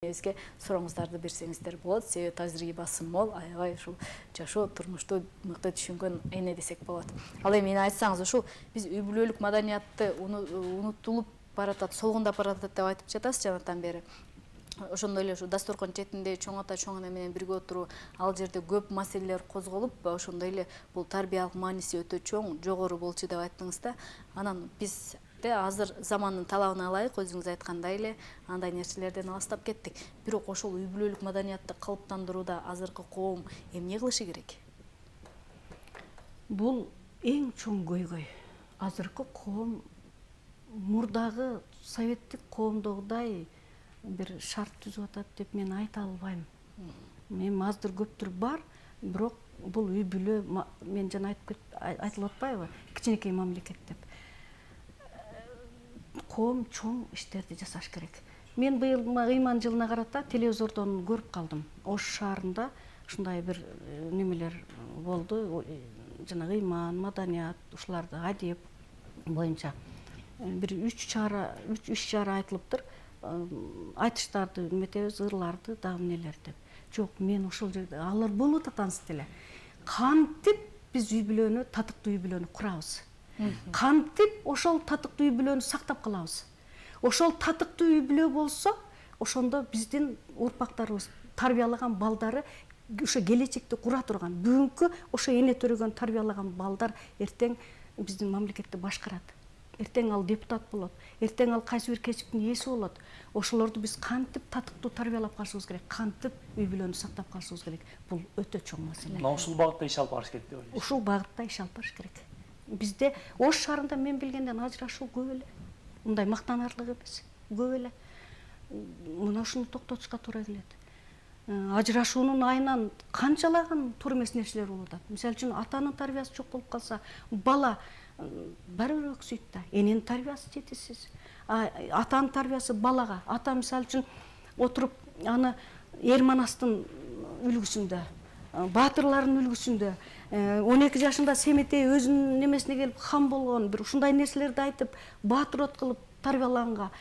эмебизге сурооңуздарды берсеңиздер болот. Себеби тажрыйбасы мол, аябай ушул жашоо турмушту мыкты түшүнгөн эне десек болот. Ал эми айтсаңыз, ушул биз үй бүлөлүк маданиятты унутулуп баратат, солгундап баратат деп айтып жатасыз жанатан бери. Ошондой эле ушу дасторкон четинде чоң ата чоң эне менен бирге отуруу, ал жерде көп маселелер козголуп, ошондой эле бул тарбиялык мааниси өтө чоң, жогору болчу деп айттыңыз да. Анан биз азыр замандын талабына ылайык, өзүңүз айткандай эле андай нерселерден алыстап кеттик. Бирок ошол үй бүлөлүк маданиятты калыптандырууда азыркы коом эмне кылышы керек? Бул эң чоң көйгөй. Азыркы коом мурдагы советтик коомдогудай бир шарт түзүп атат деп мен айта албайм. Мен аздыр көптүр бар, бирок бул үй бүлө, мен жана айтылып атпайбы, кичинекей мамлекет деп. Коом чоң иштерди жасаш керек. Мен быйыл ыйман жылына карата телевизордон көрүп калдым. Ош шаарында ушундай бир немелер болду. Жанагы ыйман, маданият, ушуларды адеп боюнча бир 3 иш чара айтылыптыр. Айтыштарды үмүтебиз, ырларды, дагы эмнелер деп. Жок, мен ошол жерде алар болуп атат ансыз эле. Кантип биз үй бүлөнү, татыктуу үй бүлөнү курабыз? Кантип ошол татыктуу үй бүлөнү сактап калабыз? Ошол татыктуу үй бүлө болсо, ошондо биздин урпактарыбыз тарбиялаган балдары ошо келечекти кура турган, бүгүнкү ошо эне төрөгөн тарбиялаган балдар эртең биздин мамлекетти башкарат. Эртең ал депутат болот, эртең ал кайсы бир кесиптин ээси болот. Ошолорду биз кантип татыктуу тарбиялап калышыбыз керек, кантип үй бүлөнү сактап калышыбыз керек. Бул өтө чоң маселе. Ушул багытта иш алып барыш керек деп ойлойсуз? Ушул багытта иш алып барыш керек. Бизде Ош шаарында мен билгенден ажырашуу көп эле. Мындай мактанарлык эмес, көп эле. Мына ушуну токтотушка туура келет. Ажырашуунун айынан канчалаган туура эмес нерселер болуп атат. Мисалы үчүн атанын тарбиясы жок болуп калса, бала баары бир өксүйт да, эненин тарбиясы жетишсиз. Атанын тарбиясы балага, ата мисалы үчүн отуруп аны Эрманастын үлгүсүндө, баатырлардын үлгүсүндө 12 жашында Семетей өзүнүн немесине келип хан болгон, бир ушундай нерселерди айтып, баатыр кылып тарбияланга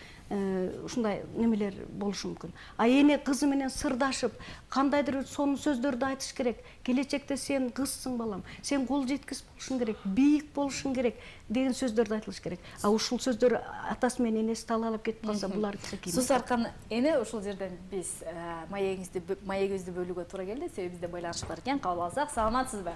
ушундай немелер болушу мүмкүн. Эне кызы менен сырдашып, кандайдыр сонун сөздөрдү айтыш керек. Келечекте сен кызсың балам, сен кол жеткис болушуң керек, бийик болушуң керек деген сөздөрдү айтылыш керек. Ушул сөздөр атасы менен энеси талаалап кетип калса, булар кийин. Суу саркан эне, ушул жерден биз маегибизди бөлүүгө туура келди. Себеби бизде байланыш бар экен. Кабыл алсак, саламатсызбы?